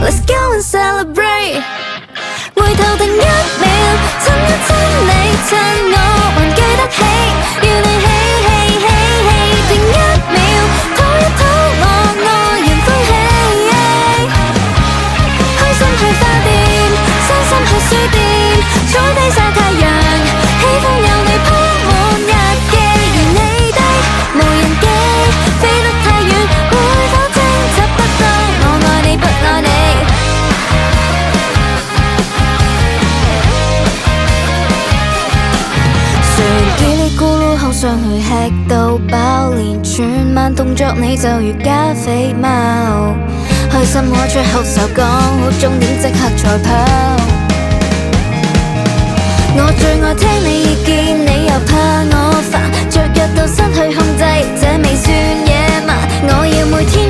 Let's go and celebrate。回頭定1秒，親一親你，趁我還記得起，要你起起起起，定1秒，討一討我愛人歡喜。開心去花店，傷心去書店，坐低曬太陽，喜歡有你鋪滿日記，而你的無人機飛得太遠，會否偵察不到我愛你不愛你？誰嘰哩咕嚕好想去吃到飽，連全晚動作你就如加菲貓，開心我最後就講好終點即刻賽跑。我最愛聽你意見，你又怕我煩，雀躍到失去控制，這未算野蠻。我要每天